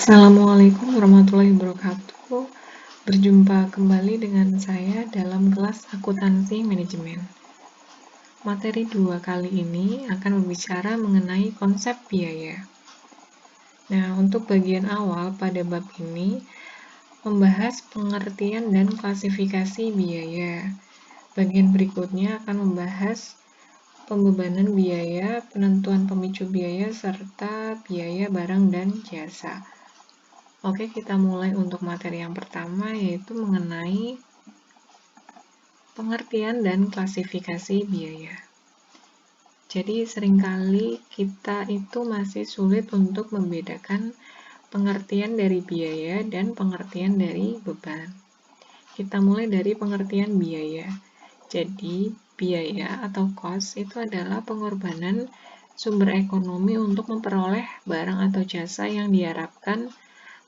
Assalamualaikum warahmatullahi wabarakatuh. Berjumpa kembali dengan saya dalam kelas akuntansi manajemen. Materi 2 kali ini akan berbicara mengenai konsep biaya. Nah, untuk bagian awal pada bab ini membahas pengertian dan klasifikasi biaya. Bagian berikutnya akan membahas pembebanan biaya, penentuan pemicu biaya, serta biaya barang dan jasa. Oke, kita mulai untuk materi yang pertama, yaitu mengenai pengertian dan klasifikasi biaya. Jadi, seringkali kita itu masih sulit untuk membedakan pengertian dari biaya dan pengertian dari beban. Kita mulai dari pengertian biaya. Jadi, biaya atau cost itu adalah pengorbanan sumber ekonomi untuk memperoleh barang atau jasa yang diharapkan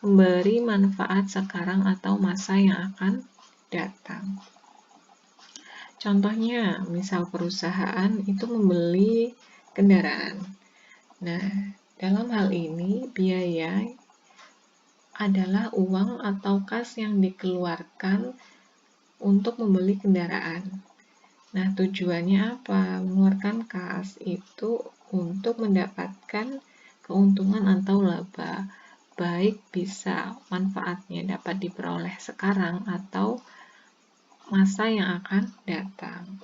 memberi manfaat sekarang atau masa yang akan datang. Contohnya, misal perusahaan itu membeli kendaraan. Nah, dalam hal ini biaya adalah uang atau kas yang dikeluarkan untuk membeli kendaraan. Nah, tujuannya apa? Mengeluarkan kas itu untuk mendapatkan keuntungan atau laba. Baik bisa manfaatnya dapat diperoleh sekarang atau masa yang akan datang.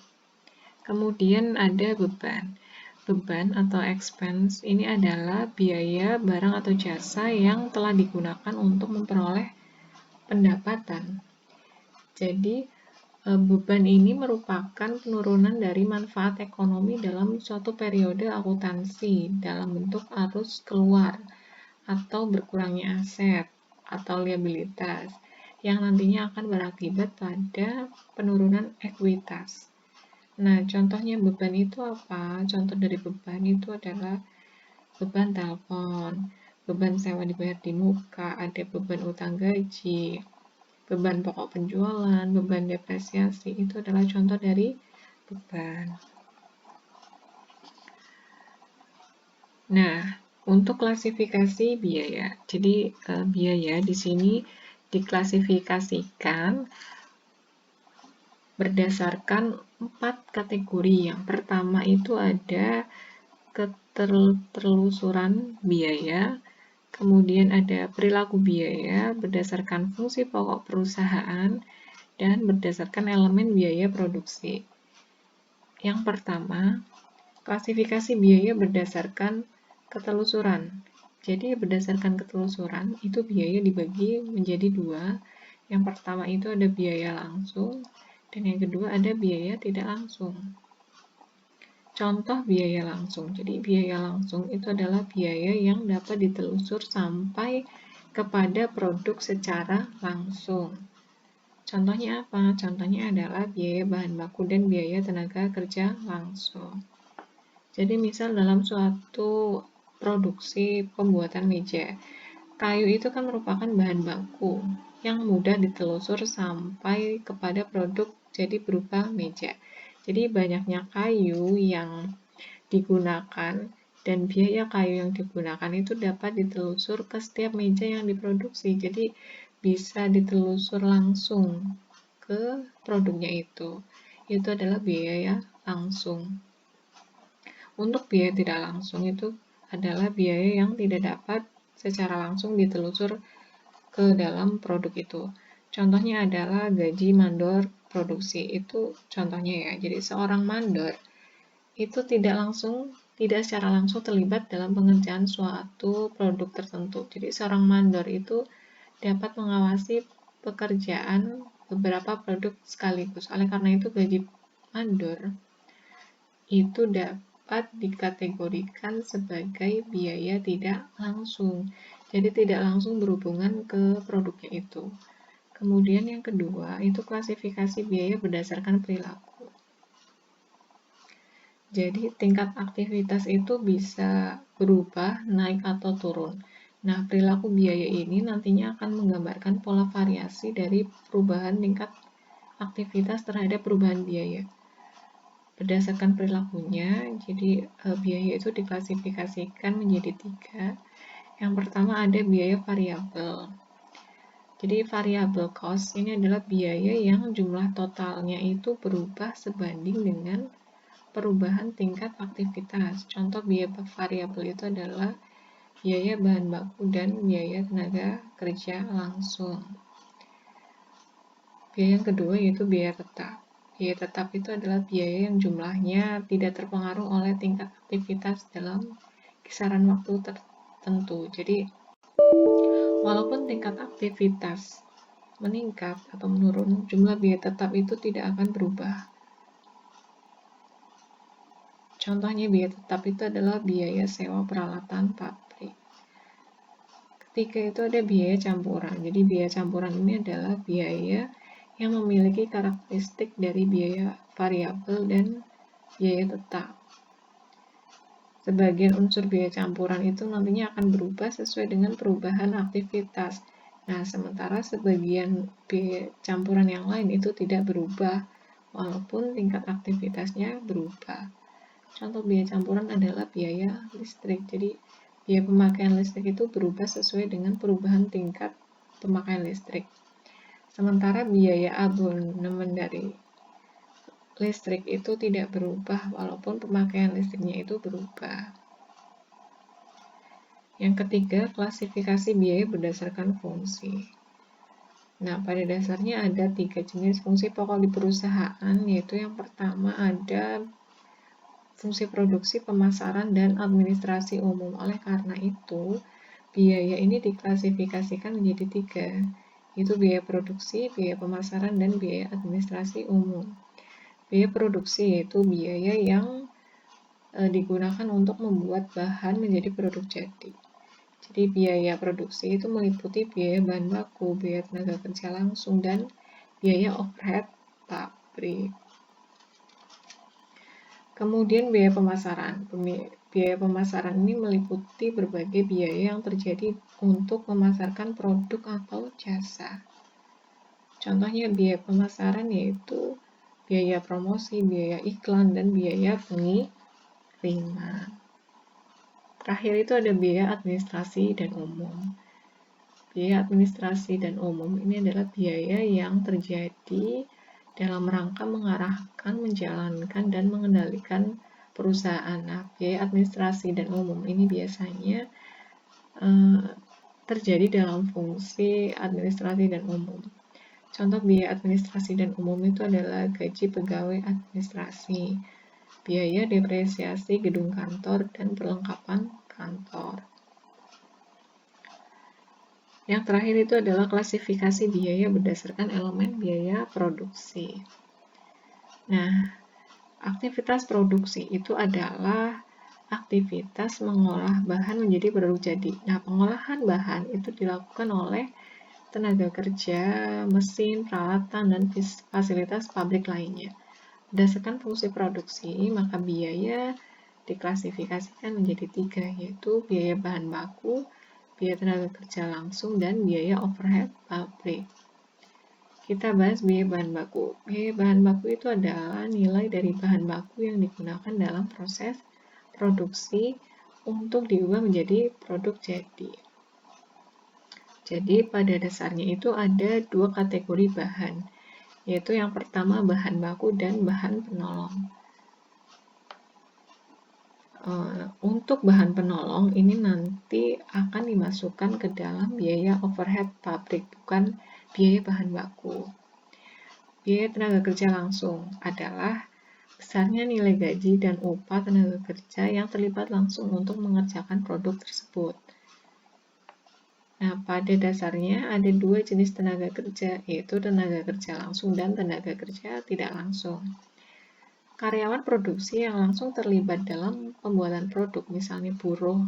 Kemudian ada beban. Beban atau expense ini adalah biaya barang atau jasa yang telah digunakan untuk memperoleh pendapatan. Jadi, beban ini merupakan penurunan dari manfaat ekonomi dalam suatu periode akuntansi dalam bentuk arus keluar atau berkurangnya aset atau liabilitas yang nantinya akan berakibat pada penurunan ekuitas. Nah, contohnya beban itu apa? Contoh dari beban itu adalah beban telepon, beban sewa dibayar di muka, ada beban utang gaji, beban pokok penjualan, beban depresiasi, itu adalah contoh dari beban. Nah, untuk klasifikasi biaya, jadi biaya di sini diklasifikasikan berdasarkan 4 kategori. Yang pertama itu ada ketertelusuran biaya, kemudian ada perilaku biaya berdasarkan fungsi pokok perusahaan, dan berdasarkan elemen biaya produksi. Yang pertama, klasifikasi biaya berdasarkan ketelusuran. Jadi berdasarkan ketelusuran itu biaya dibagi menjadi 2. Yang pertama itu ada biaya langsung dan yang kedua ada biaya tidak langsung. Contoh biaya langsung. Jadi biaya langsung itu adalah biaya yang dapat ditelusur sampai kepada produk secara langsung. Contohnya apa? Contohnya adalah biaya bahan baku dan biaya tenaga kerja langsung. Jadi misal dalam suatu produksi pembuatan meja, kayu itu kan merupakan bahan baku yang mudah ditelusur sampai kepada produk jadi berupa meja. Jadi banyaknya kayu yang digunakan dan biaya kayu yang digunakan itu dapat ditelusur ke setiap meja yang diproduksi. Jadi bisa ditelusur langsung ke produknya itu. Itu adalah biaya langsung. Untuk biaya tidak langsung itu adalah biaya yang tidak dapat secara langsung ditelusur ke dalam produk itu. Contohnya adalah gaji mandor produksi, itu contohnya ya. Jadi seorang mandor itu tidak secara langsung terlibat dalam pengerjaan suatu produk tertentu. Jadi seorang mandor itu dapat mengawasi pekerjaan beberapa produk sekaligus. Oleh karena itu gaji mandor itu dapat dikategorikan sebagai biaya tidak langsung. Jadi tidak langsung berhubungan ke produknya itu. Kemudian yang kedua, itu klasifikasi biaya berdasarkan perilaku. Jadi tingkat aktivitas itu bisa berubah, naik atau turun. Nah, perilaku biaya ini nantinya akan menggambarkan pola variasi dari perubahan tingkat aktivitas terhadap perubahan biaya. Berdasarkan perilakunya, jadi biaya itu diklasifikasikan menjadi 3, Yang pertama ada biaya variabel. Jadi variabel cost ini adalah biaya yang jumlah totalnya itu berubah sebanding dengan perubahan tingkat aktivitas. Contoh biaya variabel itu adalah biaya bahan baku dan biaya tenaga kerja langsung. Biaya yang kedua yaitu biaya tetap. Biaya tetap itu adalah biaya yang jumlahnya tidak terpengaruh oleh tingkat aktivitas dalam kisaran waktu tertentu. Jadi, walaupun tingkat aktivitas meningkat atau menurun, jumlah biaya tetap itu tidak akan berubah. Contohnya biaya tetap itu adalah biaya sewa peralatan pabrik. Ketiga itu ada biaya campuran. Jadi biaya campuran ini adalah biaya yang memiliki karakteristik dari biaya variabel dan biaya tetap. Sebagian unsur biaya campuran itu nantinya akan berubah sesuai dengan perubahan aktivitas. Nah, sementara sebagian biaya campuran yang lain itu tidak berubah, walaupun tingkat aktivitasnya berubah. Contoh biaya campuran adalah biaya listrik. Jadi, biaya pemakaian listrik itu berubah sesuai dengan perubahan tingkat pemakaian listrik. Sementara biaya abonemen dari listrik itu tidak berubah walaupun pemakaian listriknya itu berubah. Yang ketiga, klasifikasi biaya berdasarkan fungsi. Nah, pada dasarnya ada 3 jenis fungsi pokok di perusahaan, yaitu yang pertama ada fungsi produksi, pemasaran, dan administrasi umum. Oleh karena itu, biaya ini diklasifikasikan menjadi 3, yaitu biaya produksi, biaya pemasaran, dan biaya administrasi umum. Biaya produksi yaitu biaya yang digunakan untuk membuat bahan menjadi produk jadi. Jadi biaya produksi itu meliputi biaya bahan baku, biaya tenaga kerja langsung, dan biaya overhead pabrik. Kemudian biaya pemasaran. Biaya pemasaran ini meliputi berbagai biaya yang terjadi untuk memasarkan produk atau jasa. Contohnya biaya pemasaran yaitu biaya promosi, biaya iklan, dan biaya pengiriman. Terakhir itu ada biaya administrasi dan umum. Biaya administrasi dan umum ini adalah biaya yang terjadi dalam rangka mengarahkan, menjalankan, dan mengendalikan perusahaan. Nah, biaya administrasi dan umum ini biasanya terjadi dalam fungsi administrasi dan umum. Contoh biaya administrasi dan umum itu adalah gaji pegawai administrasi, biaya depresiasi gedung kantor, dan perlengkapan kantor. Yang terakhir itu adalah klasifikasi biaya berdasarkan elemen biaya produksi. Nah, aktivitas produksi itu adalah aktivitas mengolah bahan menjadi produk jadi. Nah, pengolahan bahan itu dilakukan oleh tenaga kerja, mesin, peralatan, dan fasilitas pabrik lainnya. Berdasarkan fungsi produksi, maka biaya diklasifikasikan menjadi 3, yaitu biaya bahan baku, biaya tenaga kerja langsung, dan biaya overhead pabrik. Kita bahas biaya bahan baku. Biaya bahan baku itu adalah nilai dari bahan baku yang digunakan dalam proses produksi untuk diubah menjadi produk jadi. Jadi pada dasarnya itu ada 2 kategori bahan, yaitu yang pertama bahan baku dan bahan penolong. Untuk bahan penolong ini nanti akan dimasukkan ke dalam biaya overhead pabrik, bukan biaya bahan baku. Biaya tenaga kerja langsung adalah besarnya nilai gaji dan upah tenaga kerja yang terlibat langsung untuk mengerjakan produk tersebut. Nah, pada dasarnya ada 2 jenis tenaga kerja, yaitu tenaga kerja langsung dan tenaga kerja tidak langsung. Karyawan produksi yang langsung terlibat dalam pembuatan produk, misalnya buruh,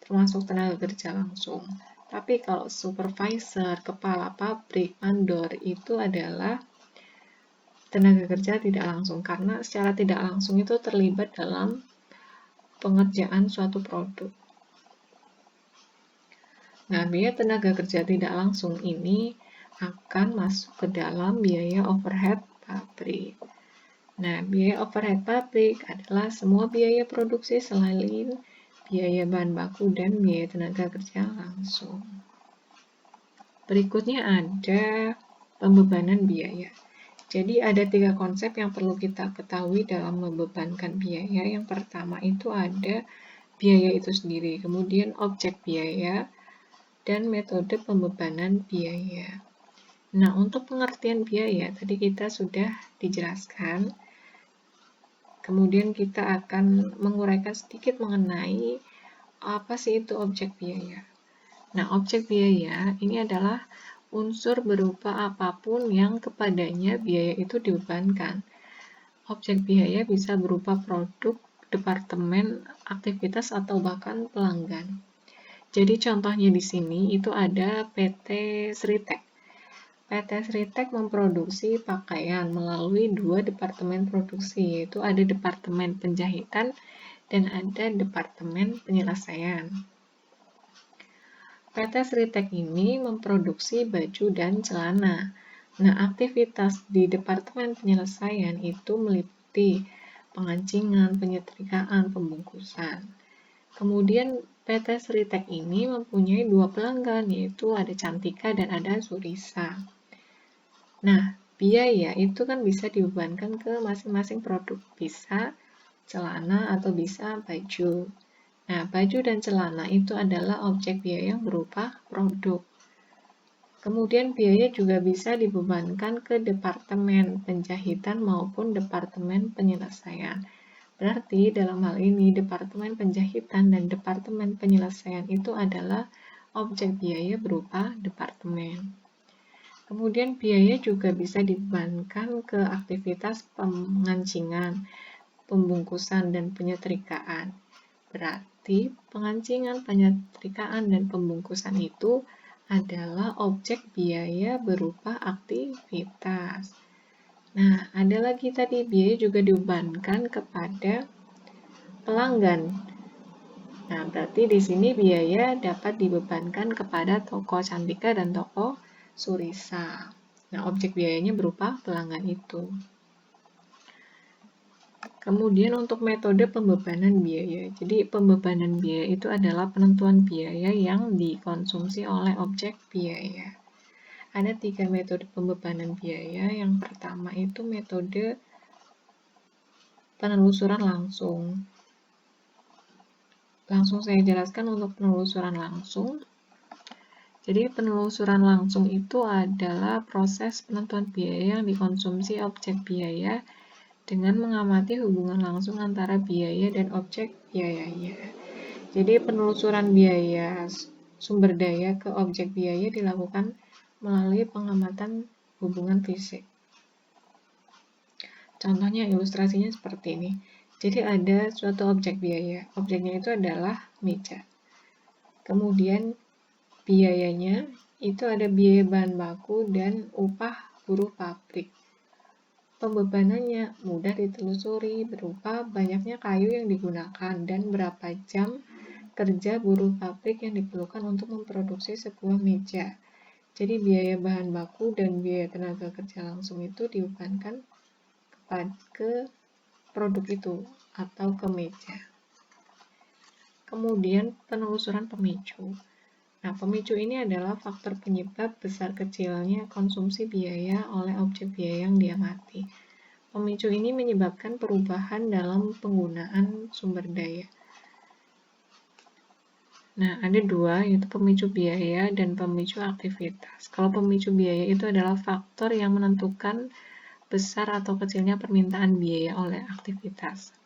termasuk tenaga kerja langsung. Tapi kalau supervisor, kepala pabrik, mandor itu adalah tenaga kerja tidak langsung, karena secara tidak langsung itu terlibat dalam pengerjaan suatu produk. Nah, biaya tenaga kerja tidak langsung ini akan masuk ke dalam biaya overhead pabrik. Nah, biaya overhead pabrik adalah semua biaya produksi selain biaya bahan baku, dan biaya tenaga kerja langsung. Berikutnya ada pembebanan biaya. Jadi ada 3 konsep yang perlu kita ketahui dalam membebankan biaya. Yang pertama itu ada biaya itu sendiri, kemudian objek biaya, dan metode pembebanan biaya. Nah, untuk pengertian biaya, tadi kita sudah dijelaskan. Kemudian kita akan menguraikan sedikit mengenai apa sih itu objek biaya. Nah, objek biaya ini adalah unsur berupa apapun yang kepadanya biaya itu dibebankan. Objek biaya bisa berupa produk, departemen, aktivitas, atau bahkan pelanggan. Jadi contohnya di sini itu ada PT Sritek. PT Sritek memproduksi pakaian melalui 2 departemen produksi, yaitu ada departemen penjahitan dan ada departemen penyelesaian. PT Sritek ini memproduksi baju dan celana. Nah, aktivitas di departemen penyelesaian itu meliputi pengancingan, penyetrikaan, pembungkusan. Kemudian PT Sritek ini mempunyai 2 pelanggan, yaitu ada Cantika dan ada Surisa. Nah, biaya itu kan bisa dibebankan ke masing-masing produk, bisa celana atau bisa baju. Nah, baju dan celana itu adalah objek biaya yang berupa produk. Kemudian biaya juga bisa dibebankan ke departemen penjahitan maupun departemen penyelesaian. Berarti dalam hal ini departemen penjahitan dan departemen penyelesaian itu adalah objek biaya berupa departemen. Kemudian biaya juga bisa dibebankan ke aktivitas pengancingan, pembungkusan, dan penyetrikaan. Berarti pengancingan, penyetrikaan, dan pembungkusan itu adalah objek biaya berupa aktivitas. Nah, ada lagi tadi biaya juga dibebankan kepada pelanggan. Nah, berarti di sini biaya dapat dibebankan kepada toko Cantika dan toko Surisa. Nah, objek biayanya berupa pelanggan itu. Kemudian untuk metode pembebanan biaya. Jadi pembebanan biaya itu adalah penentuan biaya yang dikonsumsi oleh objek biaya. Ada 3 metode pembebanan biaya. Yang pertama itu metode penelusuran langsung. Langsung saya jelaskan untuk penelusuran langsung. Jadi penelusuran langsung itu adalah proses penentuan biaya yang dikonsumsi objek biaya dengan mengamati hubungan langsung antara biaya dan objek biayanya. Jadi penelusuran biaya sumber daya ke objek biaya dilakukan melalui pengamatan hubungan fisik. Contohnya ilustrasinya seperti ini. Jadi ada suatu objek biaya. Objeknya itu adalah meja. Kemudian biayanya itu ada biaya bahan baku dan upah buruh pabrik. Pembebanannya mudah ditelusuri berupa banyaknya kayu yang digunakan dan berapa jam kerja buruh pabrik yang diperlukan untuk memproduksi sebuah meja. Jadi biaya bahan baku dan biaya tenaga kerja langsung itu dibebankan ke produk itu atau ke meja. Kemudian penelusuran pemicu. Nah, pemicu ini adalah faktor penyebab besar kecilnya konsumsi biaya oleh objek biaya yang diamati. Pemicu ini menyebabkan perubahan dalam penggunaan sumber daya. Nah, ada 2, yaitu pemicu biaya dan pemicu aktivitas. Kalau pemicu biaya itu adalah faktor yang menentukan besar atau kecilnya permintaan biaya oleh aktivitas.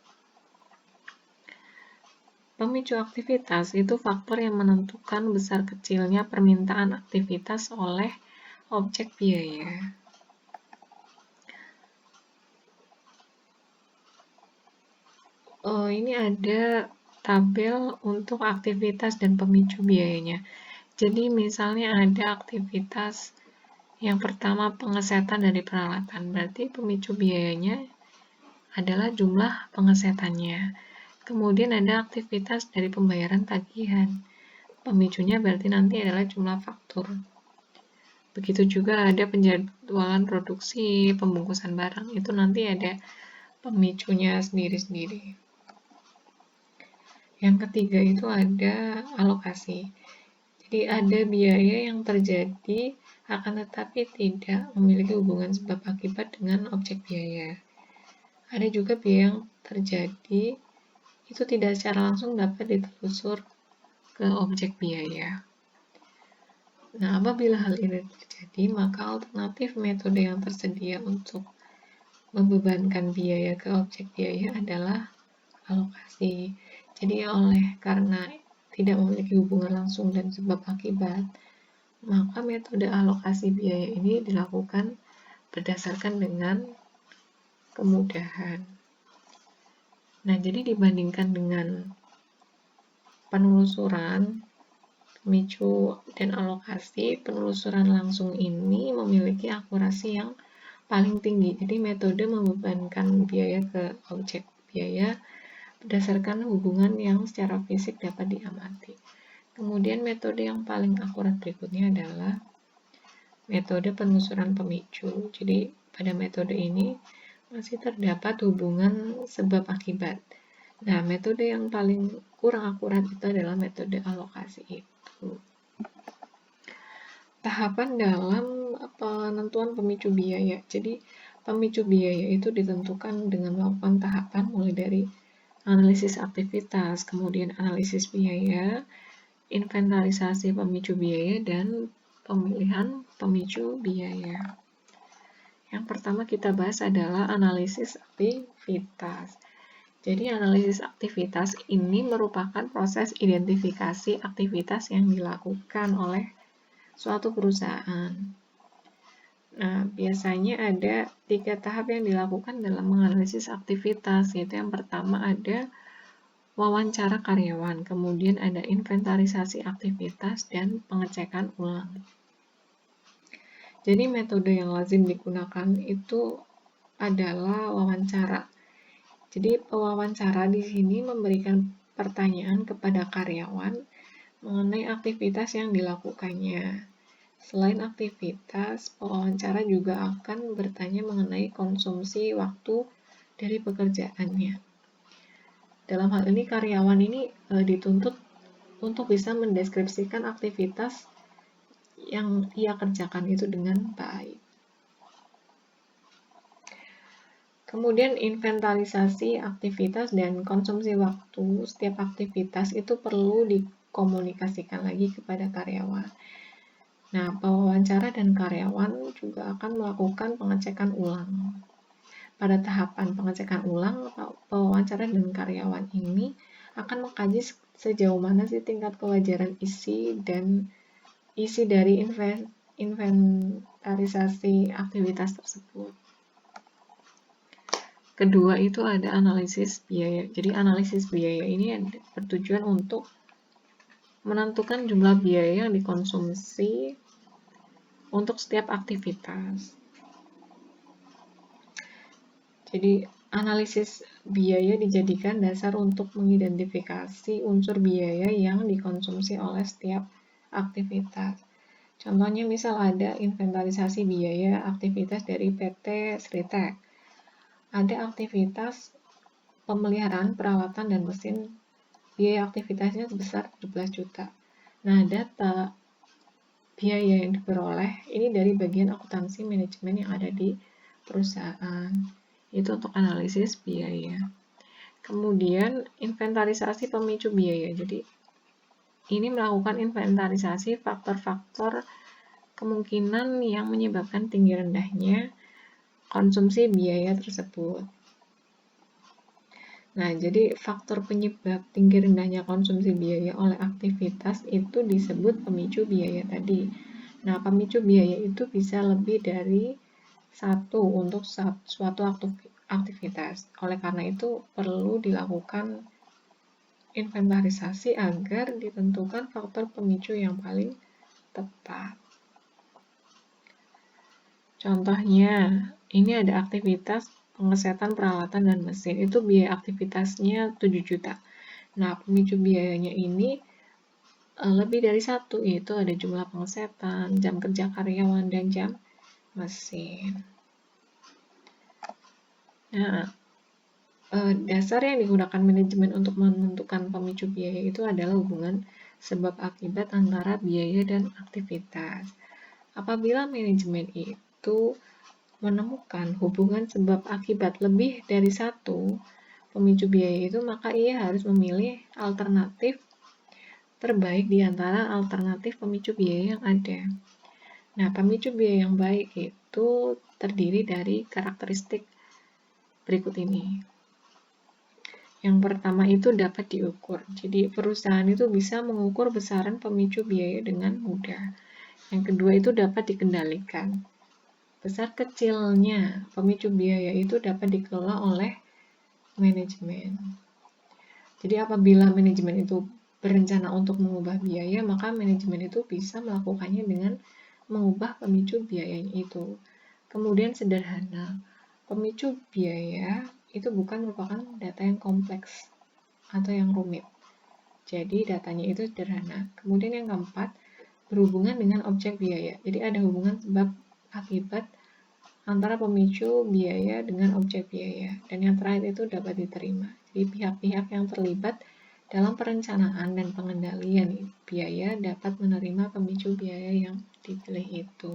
Pemicu aktivitas itu faktor yang menentukan besar kecilnya permintaan aktivitas oleh objek biaya. Ini ada tabel untuk aktivitas dan pemicu biayanya. Jadi misalnya ada aktivitas yang pertama pengesetan dari peralatan, berarti pemicu biayanya adalah jumlah pengesetannya. Kemudian ada aktivitas dari pembayaran tagihan. Pemicunya berarti nanti adalah jumlah faktur. Begitu juga ada penjadwalan produksi, pembungkusan barang, itu nanti ada pemicunya sendiri-sendiri. Yang ketiga itu ada alokasi. Jadi ada biaya yang terjadi akan tetapi tidak memiliki hubungan sebab akibat dengan objek biaya. Ada juga biaya yang terjadi itu tidak secara langsung dapat ditelusur ke objek biaya. Nah, apabila hal ini terjadi, maka alternatif metode yang tersedia untuk membebankan biaya ke objek biaya adalah alokasi. Jadi karena tidak memiliki hubungan langsung dan sebab akibat, maka metode alokasi biaya ini dilakukan berdasarkan dengan kemudahan. Nah, jadi dibandingkan dengan penelusuran, pemicu, dan alokasi, penelusuran langsung ini memiliki akurasi yang paling tinggi. Jadi metode membebankan biaya ke objek biaya berdasarkan hubungan yang secara fisik dapat diamati. Kemudian metode yang paling akurat berikutnya adalah metode penelusuran pemicu. Jadi pada metode ini masih terdapat hubungan sebab akibat. Nah, metode yang paling kurang akurat itu adalah metode alokasi itu. Tahapan dalam penentuan pemicu biaya. Jadi pemicu biaya itu ditentukan dengan melakukan tahapan mulai dari analisis aktivitas, kemudian analisis biaya, inventarisasi pemicu biaya, dan pemilihan pemicu biaya. Yang pertama kita bahas adalah analisis aktivitas. Jadi analisis aktivitas ini merupakan proses identifikasi aktivitas yang dilakukan oleh suatu perusahaan. Nah, biasanya ada 3 tahap yang dilakukan dalam menganalisis aktivitas, yaitu yang pertama ada wawancara karyawan, kemudian ada inventarisasi aktivitas, dan pengecekan ulang. Jadi metode yang lazim digunakan itu adalah wawancara. Jadi pewawancara di sini memberikan pertanyaan kepada karyawan mengenai aktivitas yang dilakukannya. Selain aktivitas, pewawancara juga akan bertanya mengenai konsumsi waktu dari pekerjaannya. Dalam hal ini karyawan ini dituntut untuk bisa mendeskripsikan aktivitas yang ia kerjakan itu dengan baik. Kemudian inventarisasi aktivitas dan konsumsi waktu setiap aktivitas itu perlu dikomunikasikan lagi kepada karyawan. Nah, pewawancara dan karyawan juga akan melakukan pengecekan ulang. Pada tahapan pengecekan ulang, pewawancara dan karyawan ini akan mengkaji sejauh mana sih tingkat kewajaran isi dari inventarisasi aktivitas tersebut. Kedua itu ada analisis biaya. Jadi analisis biaya ini bertujuan untuk menentukan jumlah biaya yang dikonsumsi untuk setiap aktivitas. Jadi analisis biaya dijadikan dasar untuk mengidentifikasi unsur biaya yang dikonsumsi oleh setiap aktivitas. Contohnya misal ada inventarisasi biaya aktivitas dari PT Sritek. Ada aktivitas pemeliharaan peralatan dan mesin, biaya aktivitasnya sebesar 17 juta. Nah, data biaya yang diperoleh ini dari bagian akuntansi manajemen yang ada di perusahaan. Itu untuk analisis biaya. Kemudian inventarisasi pemicu biaya. Jadi ini melakukan inventarisasi faktor-faktor kemungkinan yang menyebabkan tinggi rendahnya konsumsi biaya tersebut. Nah, jadi faktor penyebab tinggi rendahnya konsumsi biaya oleh aktivitas itu disebut pemicu biaya tadi. Nah, pemicu biaya itu bisa lebih dari satu untuk suatu aktivitas. Oleh karena itu, perlu dilakukan inventarisasi agar ditentukan faktor pemicu yang paling tepat. Contohnya, ini ada aktivitas pengesetan peralatan dan mesin. Itu biaya aktivitasnya 7 juta. Nah, pemicu biayanya ini lebih dari satu, yaitu ada jumlah pengesetan, jam kerja karyawan, dan jam mesin. Nah, dasar yang digunakan manajemen untuk menentukan pemicu biaya itu adalah hubungan sebab akibat antara biaya dan aktivitas. Apabila manajemen itu menemukan hubungan sebab akibat lebih dari satu pemicu biaya itu, maka ia harus memilih alternatif terbaik di antara alternatif pemicu biaya yang ada. Nah, pemicu biaya yang baik itu terdiri dari karakteristik berikut ini. Yang pertama itu dapat diukur. Jadi perusahaan itu bisa mengukur besaran pemicu biaya dengan mudah. Yang kedua itu dapat dikendalikan. Besar kecilnya pemicu biaya itu dapat dikelola oleh manajemen. Jadi apabila manajemen itu berencana untuk mengubah biaya, maka manajemen itu bisa melakukannya dengan mengubah pemicu biayanya itu. Kemudian sederhana, pemicu biaya itu bukan merupakan data yang kompleks atau yang rumit. Jadi datanya itu sederhana. Kemudian yang keempat, berhubungan dengan objek biaya. Jadi ada hubungan sebab akibat antara pemicu biaya dengan objek biaya. Dan yang terakhir itu dapat diterima. Jadi pihak-pihak yang terlibat dalam perencanaan dan pengendalian biaya dapat menerima pemicu biaya yang dipilih itu.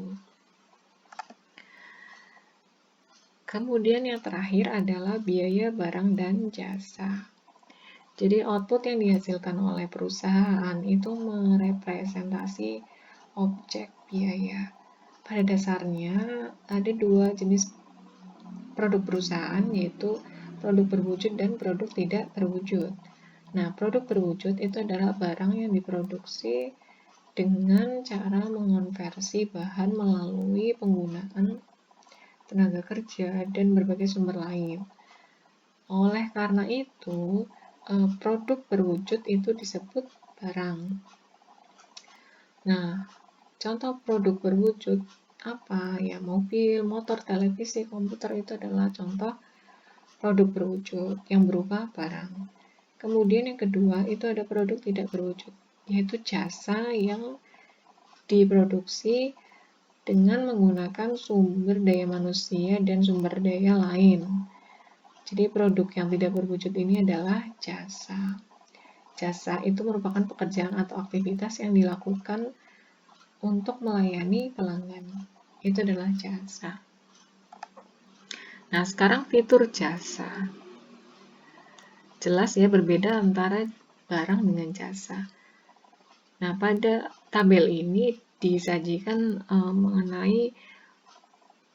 Kemudian yang terakhir adalah biaya barang dan jasa. Jadi output yang dihasilkan oleh perusahaan itu merepresentasi objek biaya. Pada dasarnya ada dua jenis produk perusahaan, yaitu produk berwujud dan produk tidak berwujud. Nah, produk berwujud itu adalah barang yang diproduksi dengan cara mengonversi bahan melalui penggunaan tenaga kerja dan berbagai sumber lain. Oleh karena itu, produk berwujud itu disebut barang. Nah, contoh produk berwujud apa? Ya, mobil, motor, televisi, komputer itu adalah contoh produk berwujud yang berupa barang. Kemudian yang kedua itu ada produk tidak berwujud, yaitu jasa yang diproduksi dengan menggunakan sumber daya manusia dan sumber daya lain. Jadi produk yang tidak berwujud ini adalah jasa. Jasa itu merupakan pekerjaan atau aktivitas yang dilakukan untuk melayani pelanggan. Itu adalah jasa. Nah, sekarang fitur jasa. Jelas ya berbeda antara barang dengan jasa. Nah, pada tabel ini disajikan mengenai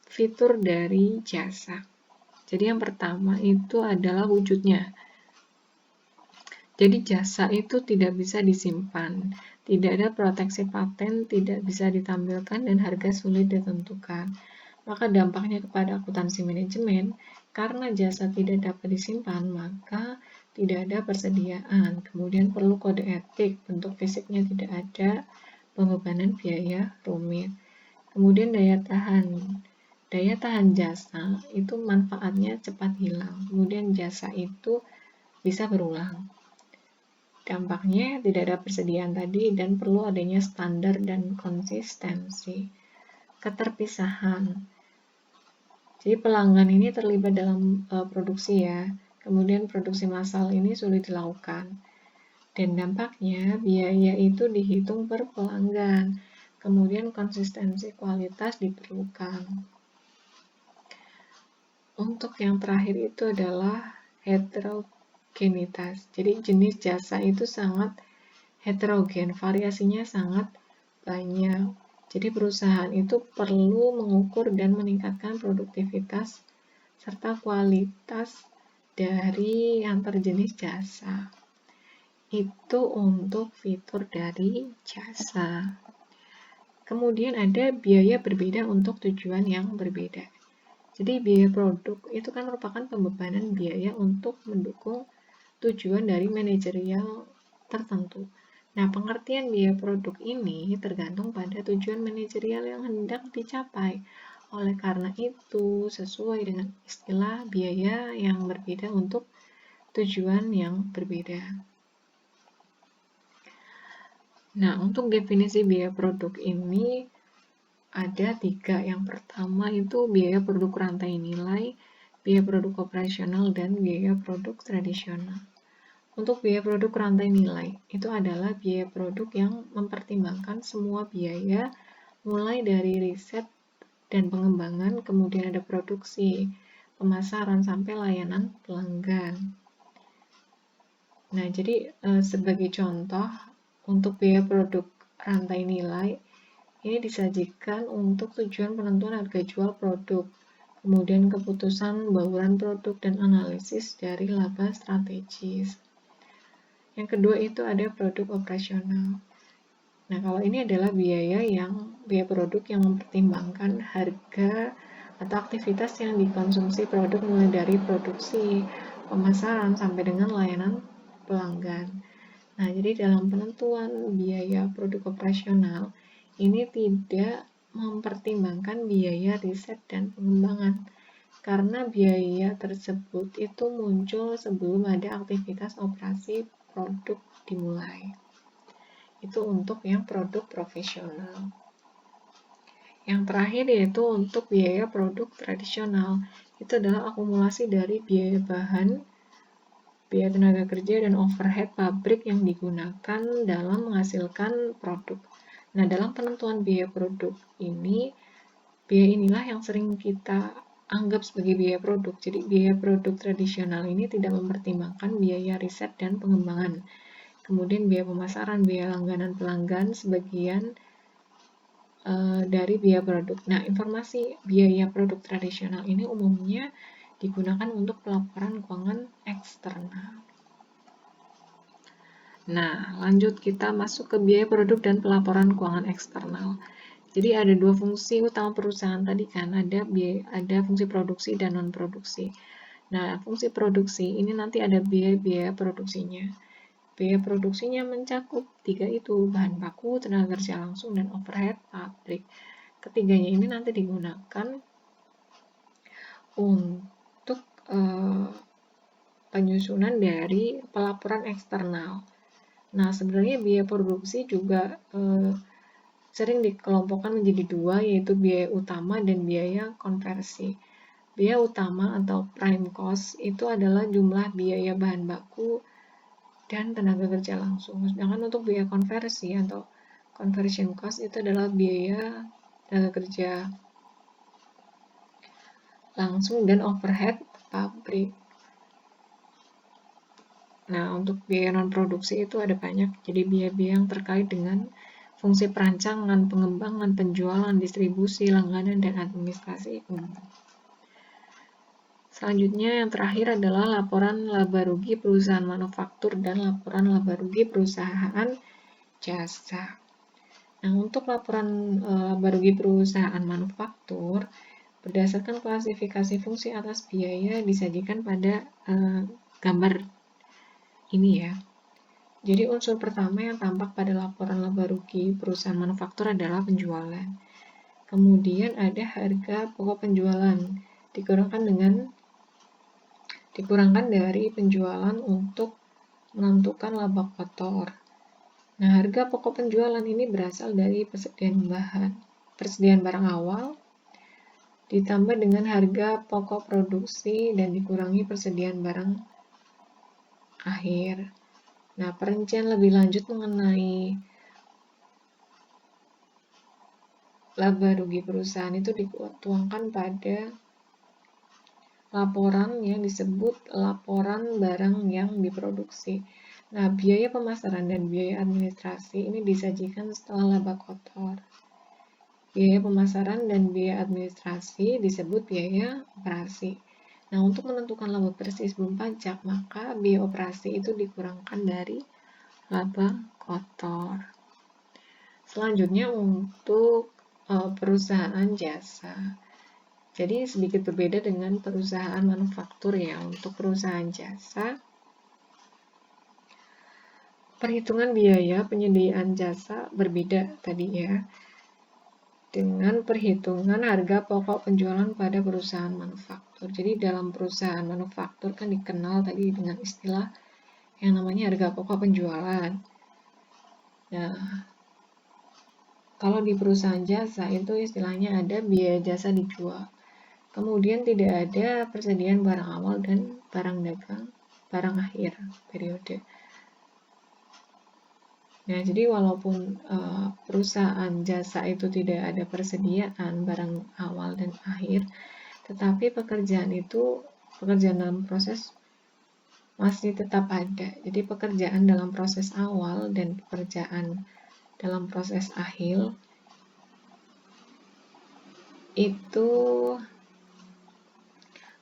fitur dari jasa. Jadi yang pertama itu adalah wujudnya. Jadi jasa itu tidak bisa disimpan, tidak ada proteksi paten, tidak bisa ditampilkan, dan harga sulit ditentukan. Maka dampaknya kepada akuntansi manajemen, karena jasa tidak dapat disimpan, maka tidak ada persediaan. Kemudian perlu kode etik, bentuk fisiknya tidak ada, pembebanan biaya rumit. Kemudian daya tahan. Daya tahan jasa itu manfaatnya cepat hilang. Kemudian jasa itu bisa berulang. Dampaknya tidak ada persediaan tadi dan perlu adanya standar dan konsistensi. Keterpisahan. Jadi pelanggan ini terlibat dalam produksi ya. Kemudian produksi massal ini sulit dilakukan. Dan dampaknya biaya itu dihitung per pelanggan. Kemudian konsistensi kualitas diperlukan. Untuk yang terakhir itu adalah heterogenitas. Jadi jenis jasa itu sangat heterogen, variasinya sangat banyak. Jadi perusahaan itu perlu mengukur dan meningkatkan produktivitas serta kualitas dari antar jenis jasa. Itu untuk fitur dari jasa. Kemudian ada biaya berbeda untuk tujuan yang berbeda. Jadi biaya produk itu kan merupakan pembebanan biaya untuk mendukung tujuan dari manajerial tertentu. Nah, pengertian biaya produk ini tergantung pada tujuan manajerial yang hendak dicapai. Oleh karena itu, sesuai dengan istilah biaya yang berbeda untuk tujuan yang berbeda. Nah, untuk definisi biaya produk ini ada 3. Yang pertama itu biaya produk rantai nilai, biaya produk operasional, dan biaya produk tradisional. Untuk biaya produk rantai nilai, itu adalah biaya produk yang mempertimbangkan semua biaya, mulai dari riset dan pengembangan, kemudian ada produksi, pemasaran, sampai layanan pelanggan. Nah, jadi sebagai contoh, untuk biaya produk rantai nilai, ini disajikan untuk tujuan penentuan harga jual produk, kemudian keputusan bauran produk, dan analisis dari laba strategis. Yang kedua itu ada produk operasional. Nah, kalau ini adalah biaya produk yang mempertimbangkan harga atau aktivitas yang dikonsumsi produk mulai dari produksi, pemasaran, sampai dengan layanan pelanggan. Nah, jadi dalam penentuan biaya produk operasional, ini tidak mempertimbangkan biaya riset dan pengembangan, karena biaya tersebut itu muncul sebelum ada aktivitas operasi produk dimulai. Itu untuk yang produk profesional. Yang terakhir yaitu untuk biaya produk tradisional. Itu adalah akumulasi dari biaya bahan, biaya tenaga kerja, dan overhead pabrik yang digunakan dalam menghasilkan produk. Nah, dalam penentuan biaya produk ini, biaya inilah yang sering kita anggap sebagai biaya produk. Jadi biaya produk tradisional ini tidak mempertimbangkan biaya riset dan pengembangan. Kemudian biaya pemasaran, biaya langganan pelanggan, sebagian dari biaya produk. Nah, informasi biaya produk tradisional ini umumnya digunakan untuk pelaporan keuangan eksternal. Nah, lanjut kita masuk ke biaya produk dan pelaporan keuangan eksternal. Jadi ada dua fungsi utama perusahaan tadi kan, ada fungsi produksi dan non produksi. Nah, fungsi produksi ini nanti ada biaya produksinya. Biaya produksinya mencakup tiga itu, bahan baku, tenaga kerja langsung, dan overhead pabrik. Ketiganya ini nanti digunakan untuk penyusunan dari pelaporan eksternal. Nah, sebenarnya biaya produksi juga sering dikelompokkan menjadi dua, yaitu biaya utama dan biaya konversi. Biaya utama atau prime cost itu adalah jumlah biaya bahan baku dan tenaga kerja langsung. Sedangkan untuk biaya konversi atau conversion cost itu adalah biaya tenaga kerja langsung dan overhead pabrik. Nah, untuk biaya non-produksi itu ada banyak. Jadi biaya-biaya yang terkait dengan fungsi perancangan, pengembangan, penjualan, distribusi, langganan, dan administrasi umum. Selanjutnya yang terakhir adalah laporan laba rugi perusahaan manufaktur dan laporan laba rugi perusahaan jasa. Nah, untuk laporan laba rugi perusahaan manufaktur, berdasarkan klasifikasi fungsi atas biaya disajikan pada gambar ini ya. Jadi unsur pertama yang tampak pada laporan laba rugi perusahaan manufaktur adalah penjualan. Kemudian ada harga pokok penjualan dikurangkan dari penjualan untuk menentukan laba kotor. Nah, harga pokok penjualan ini berasal dari persediaan barang awal, ditambah dengan harga pokok produksi dan dikurangi persediaan barang akhir. Nah, perincian lebih lanjut mengenai laba rugi perusahaan itu dituangkan pada laporan yang disebut laporan barang yang diproduksi. Nah, biaya pemasaran dan biaya administrasi ini disajikan setelah laba kotor. Biaya pemasaran dan biaya administrasi disebut biaya operasi. Nah, untuk menentukan laba bersih sebelum pajak, maka biaya operasi itu dikurangkan dari laba kotor. Selanjutnya untuk perusahaan jasa. Jadi sedikit berbeda dengan perusahaan manufaktur ya. Untuk perusahaan jasa, perhitungan biaya penyediaan jasa berbeda tadi ya, dengan perhitungan harga pokok penjualan pada perusahaan manufaktur. Jadi dalam perusahaan manufaktur kan dikenal tadi dengan istilah yang namanya harga pokok penjualan. Nah, kalau di perusahaan jasa itu istilahnya ada biaya jasa dijual. Kemudian tidak ada persediaan barang awal dan barang akhir periode. Nah, jadi walaupun perusahaan jasa itu tidak ada persediaan barang awal dan akhir, tetapi pekerjaan dalam proses masih tetap ada. Jadi pekerjaan dalam proses awal dan pekerjaan dalam proses akhir itu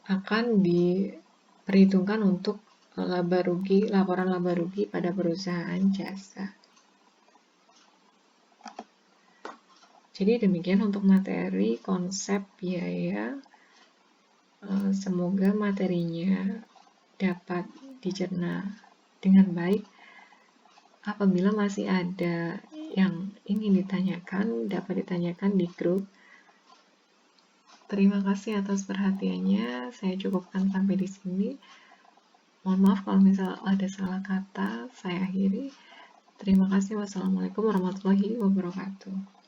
akan diperhitungkan untuk laporan laba rugi pada perusahaan jasa. Jadi demikian untuk materi konsep biaya. Semoga materinya dapat dicerna dengan baik. Apabila masih ada yang ingin ditanyakan, dapat ditanyakan di grup. Terima kasih atas perhatiannya. Saya cukupkan sampai di sini. Mohon maaf kalau misal ada salah kata, saya akhiri. Terima kasih. Wassalamualaikum warahmatullahi wabarakatuh.